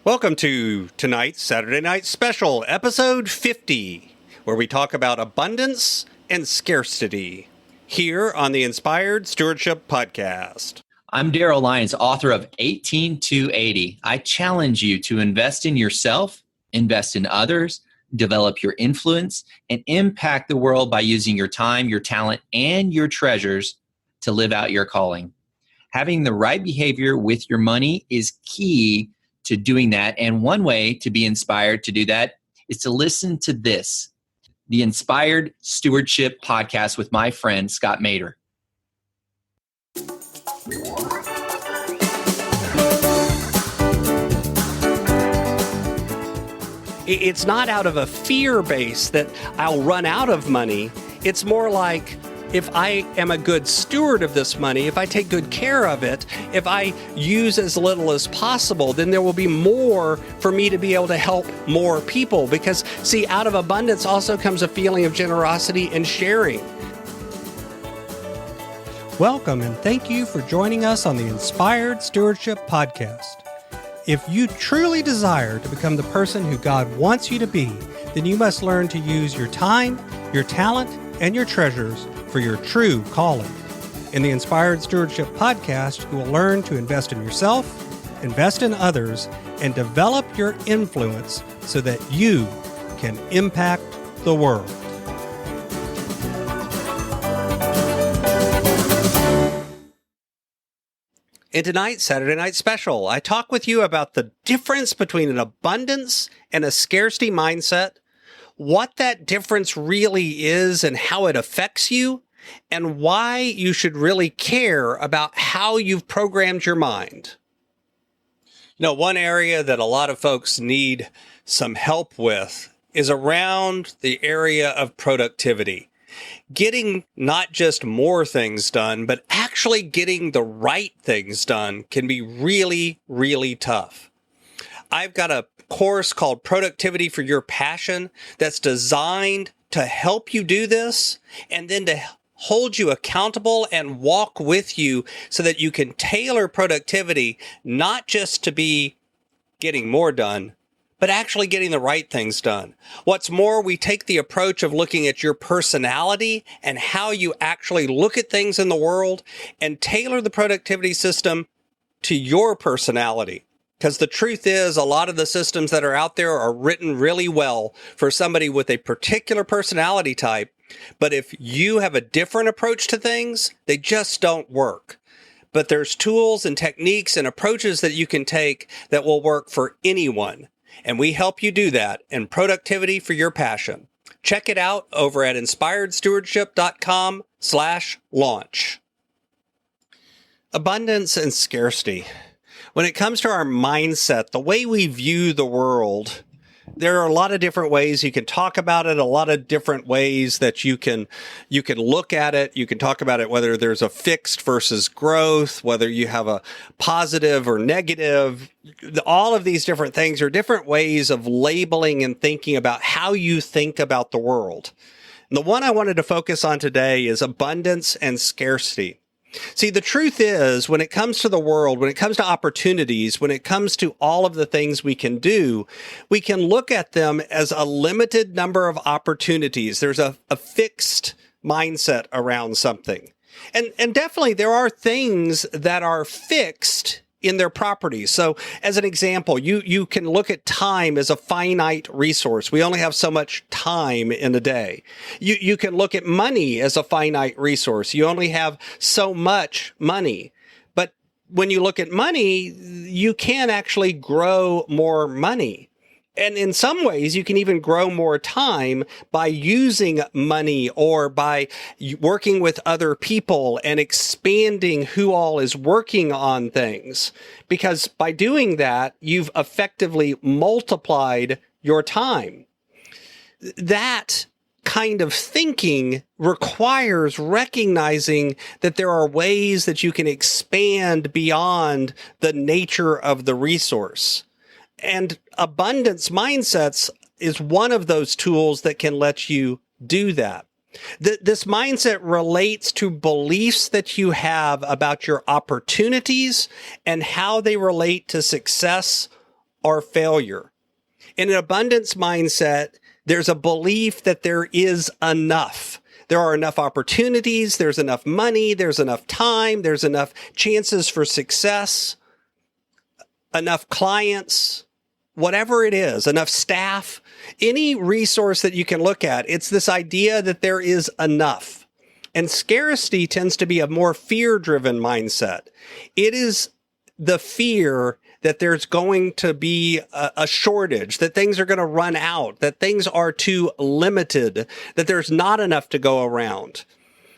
Welcome to tonight's Saturday Night Special, episode 50, where we talk about abundance and scarcity, here on the Inspired Stewardship Podcast. I'm Daryl Lyons, author of 18280. I challenge you to invest in yourself, invest in others, develop your influence, and impact the world by using your time, your talent, and your treasures to live out your calling. Having the right behavior with your money is key to doing that. And one way to be inspired to do that is to listen to this, the Inspired Stewardship Podcast with my friend, Scott Mater. It's not out of a fear base that I'll run out of money. It's more like, if I am a good steward of this money, if I take good care of it, if I use as little as possible, then there will be more for me to be able to help more people. Because, see, out of abundance also comes a feeling of generosity and sharing. Welcome and thank you for joining us on the Inspired Stewardship Podcast. If you truly desire to become the person who God wants you to be, then you must learn to use your time, your talent, and your treasures for your true calling. In the Inspired Stewardship Podcast, you will learn to invest in yourself, invest in others, and develop your influence so that you can impact the world. In tonight's Saturday Night Special, I talk with you about the difference between an abundance and a scarcity mindset, what that difference really is and how it affects you, and why you should really care about how you've programmed your mind. You know, one area that a lot of folks need some help with is around the area of productivity. Getting not just more things done, but actually getting the right things done can be really, really tough. I've got a course called Productivity for Your Passion that's designed to help you do this and then to hold you accountable and walk with you so that you can tailor productivity not just to be getting more done, but actually getting the right things done. What's more, we take the approach of looking at your personality and how you actually look at things in the world and tailor the productivity system to your personality. Because the truth is, a lot of the systems that are out there are written really well for somebody with a particular personality type. But if you have a different approach to things, they just don't work. But there's tools and techniques and approaches that you can take that will work for anyone. And we help you do that in Productivity for Your Passion. Check it out over at inspiredstewardship.com/launch. Abundance and scarcity. When it comes to our mindset, the way we view the world, there are a lot of different ways you can talk about it, a lot of different ways that you can look at it. You can talk about it whether there's a fixed versus growth, whether you have a positive or negative. All of these different things are different ways of labeling and thinking about how you think about the world. And the one I wanted to focus on today is abundance and scarcity. See, the truth is, when it comes to the world, when it comes to opportunities, when it comes to all of the things we can do, we can look at them as a limited number of opportunities. There's a fixed mindset around something. And definitely there are things that are fixed in their properties. So as an example, you can look at time as a finite resource. We only have so much time in a day. You can look at money as a finite resource. You only have so much money. But when you look at money, you can actually grow more money. And in some ways, you can even grow more time by using money or by working with other people and expanding who all is working on things. Because by doing that, you've effectively multiplied your time. That kind of thinking requires recognizing that there are ways that you can expand beyond the nature of the resource. And abundance mindsets is one of those tools that can let you do that. This mindset relates to beliefs that you have about your opportunities and how they relate to success or failure. In an abundance mindset, there's a belief that there is enough. There are enough opportunities, there's enough money, there's enough time, there's enough chances for success, enough clients, whatever it is, enough staff, any resource that you can look at. It's this idea that there is enough. And scarcity tends to be a more fear-driven mindset. It is the fear that there's going to be a shortage, that things are going to run out, that things are too limited, that there's not enough to go around.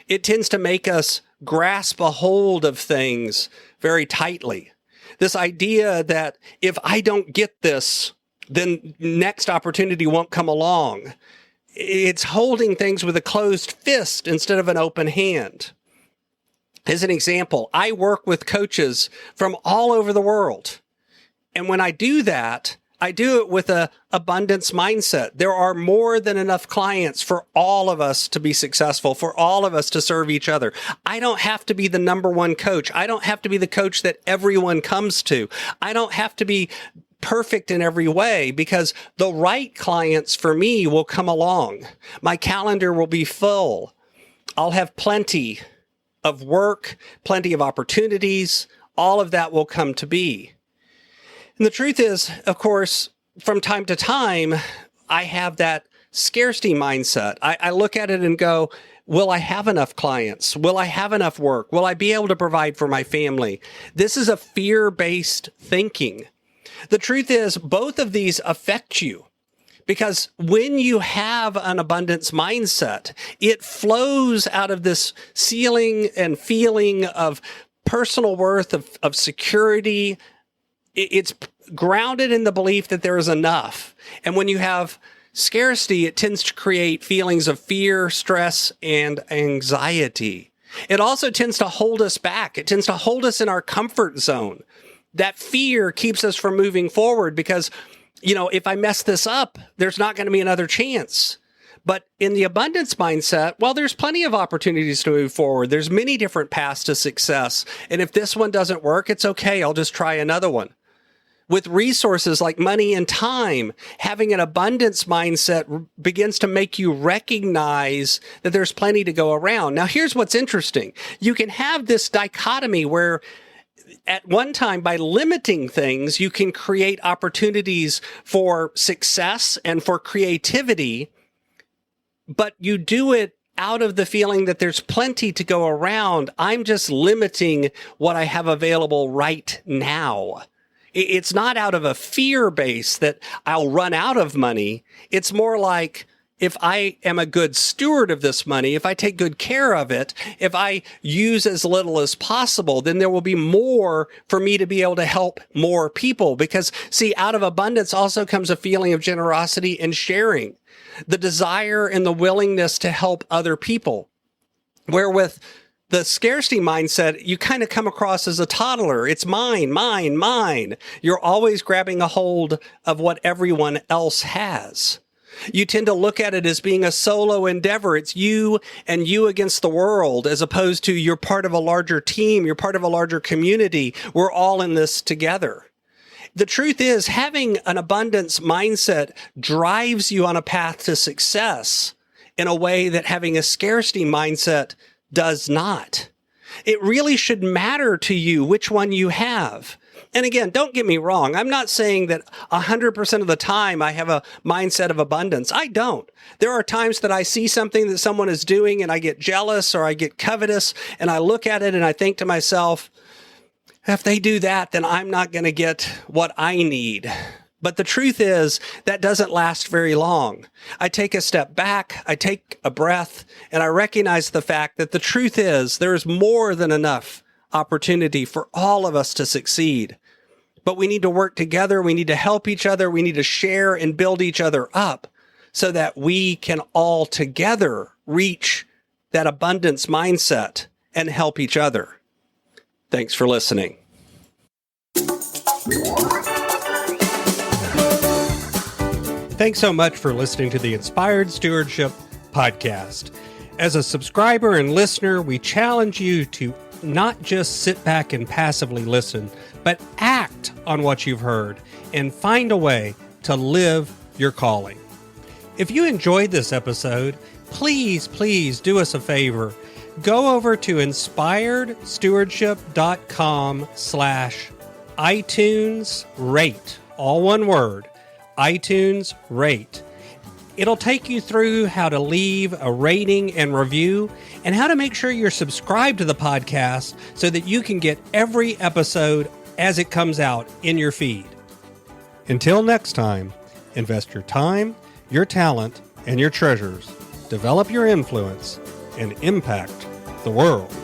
It tends to make us grasp a hold of things very tightly. This idea that if I don't get this, then next opportunity won't come along. It's holding things with a closed fist instead of an open hand. As an example, I work with coaches from all over the world. And when I do that, I do it with an abundance mindset. There are more than enough clients for all of us to be successful, for all of us to serve each other. I don't have to be the number one coach. I don't have to be the coach that everyone comes to. I don't have to be perfect in every way, because the right clients for me will come along. My calendar will be full. I'll have plenty of work, plenty of opportunities. All of that will come to be. And the truth is, of course, from time to time, I have that scarcity mindset. I look at it and go, will I have enough clients? Will I have enough work? Will I be able to provide for my family? This is a fear-based thinking. The truth is, both of these affect you, because when you have an abundance mindset, it flows out of this ceiling and feeling of personal worth, of security. It's grounded in the belief that there is enough. And when you have scarcity, it tends to create feelings of fear, stress, and anxiety. It also tends to hold us back. It tends to hold us in our comfort zone. That fear keeps us from moving forward because, if I mess this up, there's not going to be another chance. But in the abundance mindset, well, there's plenty of opportunities to move forward. There's many different paths to success. And if this one doesn't work, it's okay. I'll just try another one. With resources like money and time, having an abundance mindset begins to make you recognize that there's plenty to go around. Now, here's what's interesting. You can have this dichotomy where at one time, by limiting things, you can create opportunities for success and for creativity, but you do it out of the feeling that there's plenty to go around. I'm just limiting what I have available right now. It's not out of a fear base that I'll run out of money. It's more like, if I am a good steward of this money, if I take good care of it, if I use as little as possible, then there will be more for me to be able to help more people. Because, see, out of abundance also comes a feeling of generosity and sharing, the desire and the willingness to help other people. Where with the scarcity mindset, you kind of come across as a toddler. It's mine, mine, mine. You're always grabbing a hold of what everyone else has. You tend to look at it as being a solo endeavor. It's you and you against the world, as opposed to you're part of a larger team. You're part of a larger community. We're all in this together. The truth is, having an abundance mindset drives you on a path to success in a way that having a scarcity mindset does not. It really should matter to you which one you have. And again, don't get me wrong. I'm not saying that 100% of the time I have a mindset of abundance. I don't. There are times that I see something that someone is doing and I get jealous or I get covetous, and I look at it and I think to myself, if they do that, then I'm not going to get what I need. But the truth is, that doesn't last very long. I take a step back, I take a breath, and I recognize the fact that the truth is there is more than enough opportunity for all of us to succeed. But we need to work together. We need to help each other. We need to share and build each other up so that we can all together reach that abundance mindset and help each other. Thanks for listening. Thanks so much for listening to the Inspired Stewardship podcast. As a subscriber and listener, we challenge you to not just sit back and passively listen, but act on what you've heard. and find a way to live your calling. If you enjoyed this episode, please do us a favor. Go over to inspiredstewardship.com/iTunes rate, all one word, iTunes rate. It'll take you through how to leave a rating and review and how to make sure you're subscribed to the podcast so that you can get every episode as it comes out in your feed. Until next time, invest your time, your talent, and your treasures. Develop your influence and impact the world.